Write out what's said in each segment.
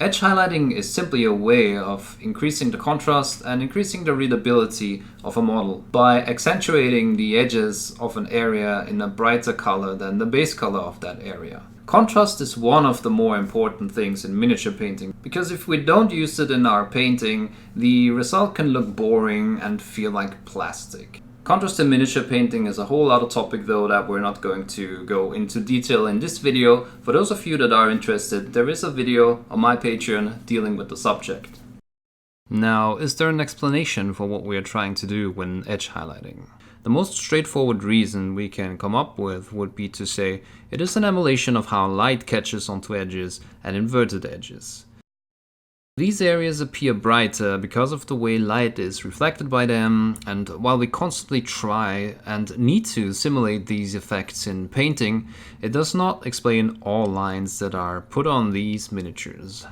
Edge highlighting is simply a way of increasing the contrast and increasing the readability of a model by accentuating the edges of an area in a brighter color than the base color of that area. Contrast is one of the more important things in miniature painting, because if we don't use it in our painting, the result can look boring and feel like plastic. Contrast in miniature painting is a whole other topic though that we're not going to go into detail in this video. For those of you that are interested, there is a video on my Patreon dealing with the subject. Now, is there an explanation for what we are trying to do when edge highlighting? The most straightforward reason we can come up with would be to say it is an emulation of how light catches onto edges and inverted edges. These areas appear brighter because of the way light is reflected by them, and while we constantly try and need to simulate these effects in painting, it does not explain all lines that are put on these miniatures.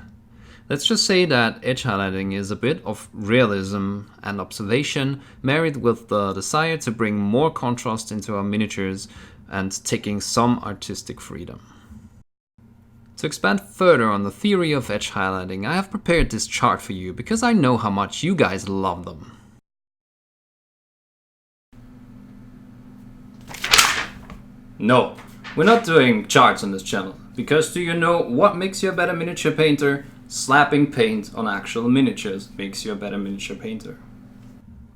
Let's just say that edge highlighting is a bit of realism and observation married with the desire to bring more contrast into our miniatures and taking some artistic freedom. To expand further on the theory of edge highlighting, I have prepared this chart for you because I know how much you guys love them. No, we're not doing charts on this channel, because do you know what makes you a better miniature painter? Slapping paint on actual miniatures makes you a better miniature painter.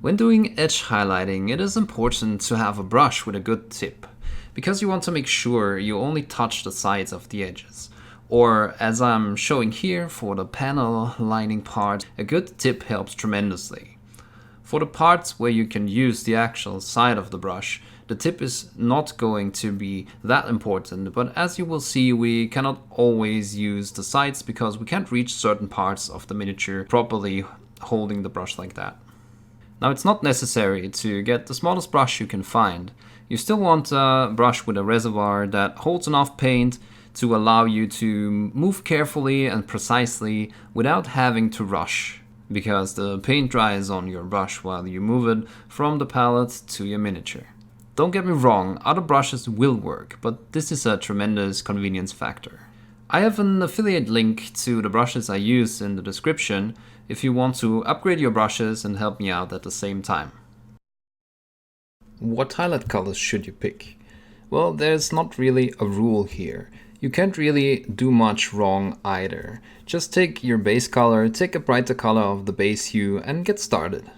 When doing edge highlighting, it is important to have a brush with a good tip, because you want to make sure you only touch the sides of the edges. Or, as I'm showing here for the panel lining part, a good tip helps tremendously. For the parts where you can use the actual side of the brush, the tip is not going to be that important, but as you will see, we cannot always use the sides because we can't reach certain parts of the miniature properly holding the brush like that. Now, it's not necessary to get the smallest brush you can find. You still want a brush with a reservoir that holds enough paint to allow you to move carefully and precisely without having to rush, because the paint dries on your brush while you move it from the palette to your miniature. Don't get me wrong, other brushes will work, but this is a tremendous convenience factor. I have an affiliate link to the brushes I use in the description if you want to upgrade your brushes and help me out at the same time. What highlight colors should you pick? Well, there's not really a rule here. You can't really do much wrong either. Just take your base color, take a brighter color of the base hue and get started.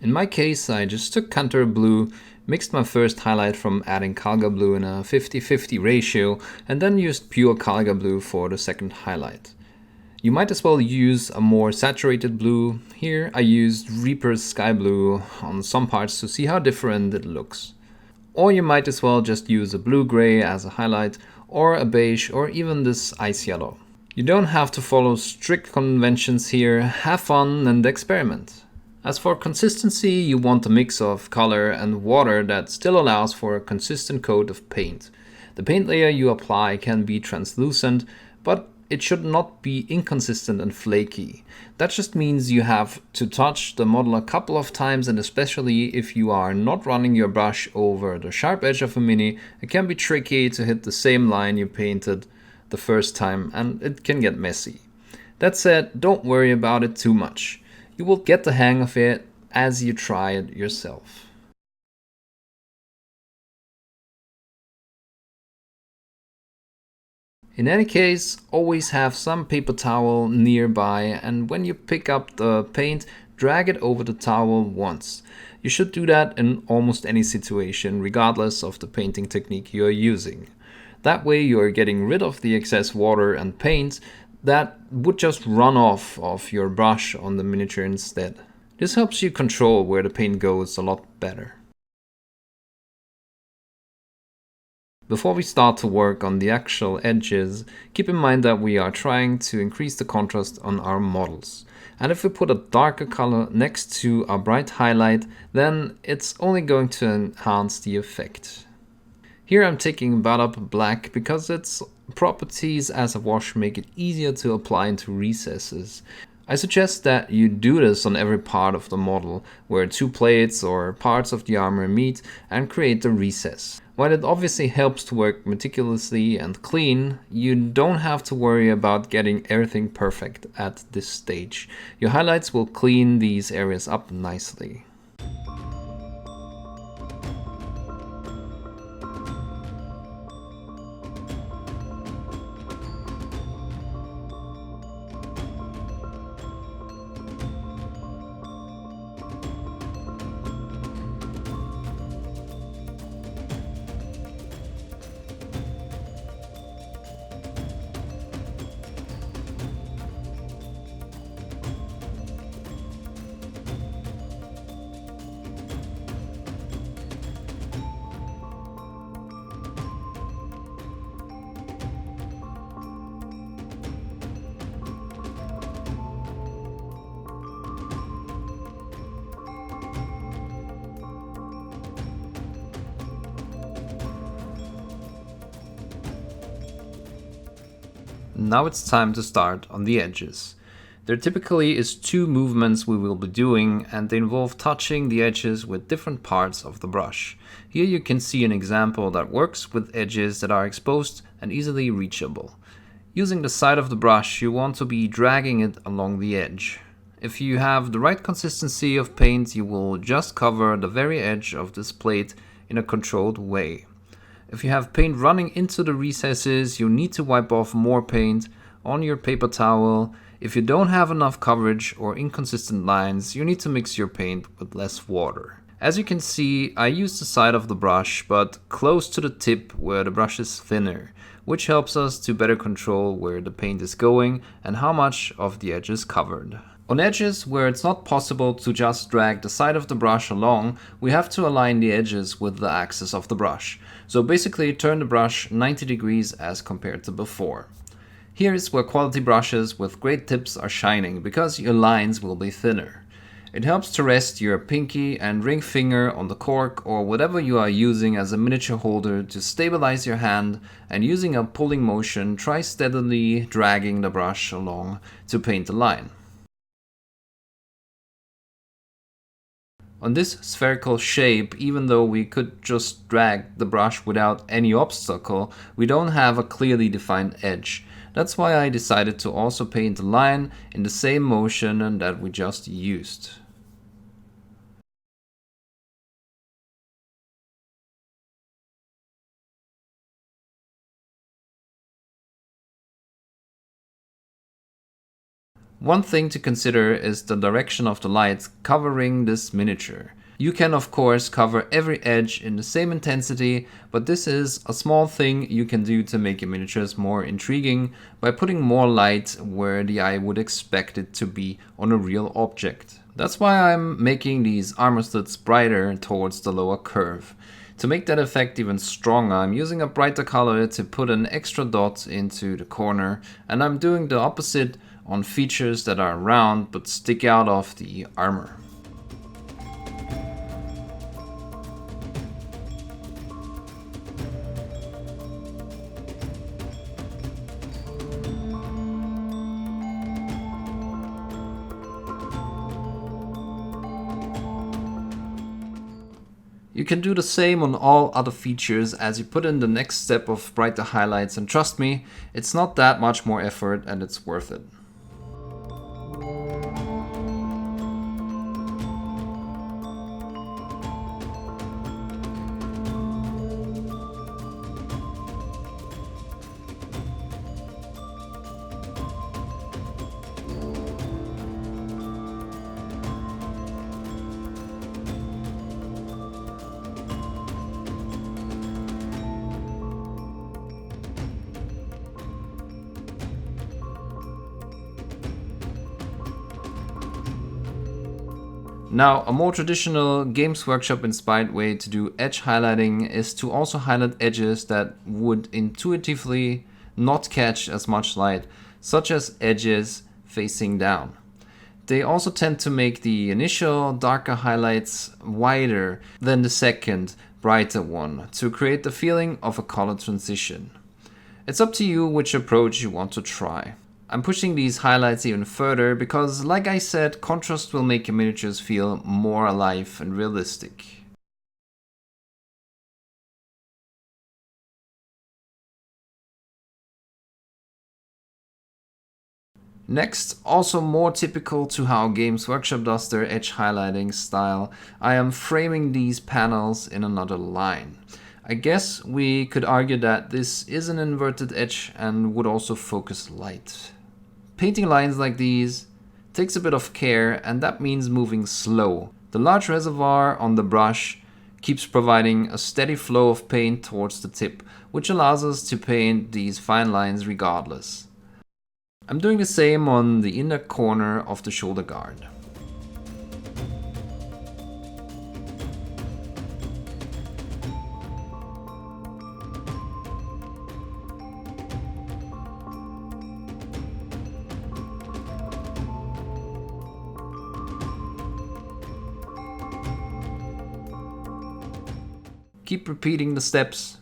In my case, I just took Cantor blue, mixed my first highlight from adding Calga blue in a 50-50 ratio, and then used pure Calga blue for the second highlight. You might as well use a more saturated blue. Here I used Reaper's Sky Blue on some parts to see how different it looks. Or you might as well just use a blue-gray as a highlight, or a beige, or even this ice yellow. You don't have to follow strict conventions here, have fun and experiment. As for consistency, you want a mix of color and water that still allows for a consistent coat of paint. The paint layer you apply can be translucent, but it should not be inconsistent and flaky. That just means you have to touch the model a couple of times, and especially if you are not running your brush over the sharp edge of a mini, it can be tricky to hit the same line you painted the first time, and it can get messy. That said, don't worry about it too much. You will get the hang of it as you try it yourself. In any case, always have some paper towel nearby, and when you pick up the paint, drag it over the towel once. You should do that in almost any situation, regardless of the painting technique you are using. That way you are getting rid of the excess water and paint that would just run off of your brush on the miniature instead. This helps you control where the paint goes a lot better. Before we start to work on the actual edges, keep in mind that we are trying to increase the contrast on our models. And if we put a darker color next to a bright highlight, then it's only going to enhance the effect. Here I'm taking Badab Black because its properties as a wash make it easier to apply into recesses. I suggest that you do this on every part of the model, where two plates or parts of the armor meet, and create the recess. While it obviously helps to work meticulously and clean, you don't have to worry about getting everything perfect at this stage. Your highlights will clean these areas up nicely. Now it's time to start on the edges. There typically is two movements we will be doing, and they involve touching the edges with different parts of the brush. Here you can see an example that works with edges that are exposed and easily reachable. Using the side of the brush, you want to be dragging it along the edge. If you have the right consistency of paint, you will just cover the very edge of this plate in a controlled way. If you have paint running into the recesses, you need to wipe off more paint on your paper towel. If you don't have enough coverage or inconsistent lines, you need to mix your paint with less water. As you can see, I use the side of the brush, but close to the tip where the brush is thinner, which helps us to better control where the paint is going and how much of the edge is covered. On edges where it's not possible to just drag the side of the brush along, we have to align the edges with the axis of the brush. So basically turn the brush 90 degrees as compared to before. Here is where quality brushes with great tips are shining, because your lines will be thinner. It helps to rest your pinky and ring finger on the cork or whatever you are using as a miniature holder to stabilize your hand, and using a pulling motion, try steadily dragging the brush along to paint a line. On this spherical shape, even though we could just drag the brush without any obstacle, we don't have a clearly defined edge. That's why I decided to also paint a line in the same motion that we just used. One thing to consider is the direction of the light covering this miniature. You can of course cover every edge in the same intensity, but this is a small thing you can do to make your miniatures more intriguing by putting more light where the eye would expect it to be on a real object. That's why I'm making these armor studs brighter towards the lower curve. To make that effect even stronger, I'm using a brighter color to put an extra dot into the corner, and I'm doing the opposite on features that are round but stick out of the armor. You can do the same on all other features as you put in the next step of brighter highlights, and trust me, it's not that much more effort and it's worth it. Now, a more traditional Games Workshop inspired way to do edge highlighting is to also highlight edges that would intuitively not catch as much light, such as edges facing down. They also tend to make the initial darker highlights wider than the second brighter one to create the feeling of a color transition. It's up to you which approach you want to try. I'm pushing these highlights even further because, like I said, contrast will make your miniatures feel more alive and realistic. Next, also more typical to how Games Workshop does their edge highlighting style, I am framing these panels in another line. I guess we could argue that this is an inverted edge and would also focus light. Painting lines like these takes a bit of care, and that means moving slow. The large reservoir on the brush keeps providing a steady flow of paint towards the tip, which allows us to paint these fine lines regardless. I'm doing the same on the inner corner of the shoulder guard. Keep repeating the steps.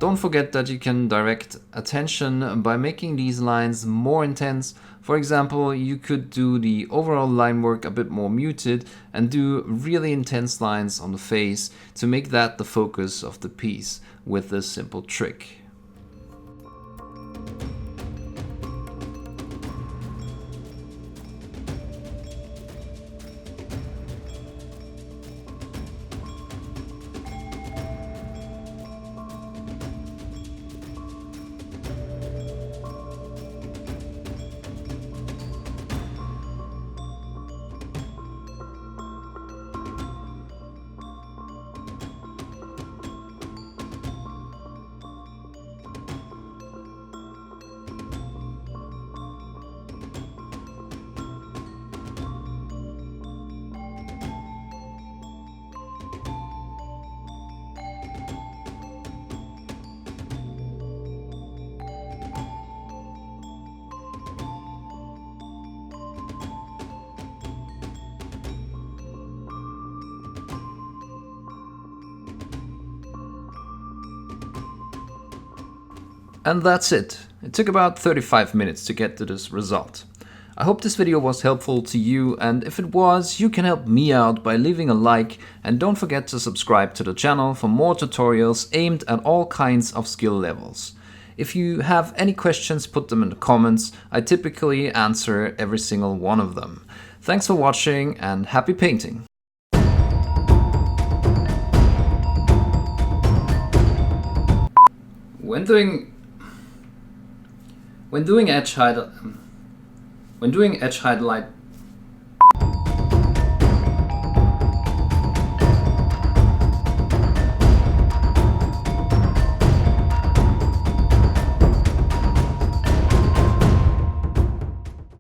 Don't forget that you can direct attention by making these lines more intense. For example, you could do the overall line work a bit more muted and do really intense lines on the face to make that the focus of the piece with this simple trick. And that's it. It took about 35 minutes to get to this result. I hope this video was helpful to you, and if it was, you can help me out by leaving a like, and don't forget to subscribe to the channel for more tutorials aimed at all kinds of skill levels. If you have any questions, put them in the comments. I typically answer every single one of them. Thanks for watching and happy painting! When doing edge highlight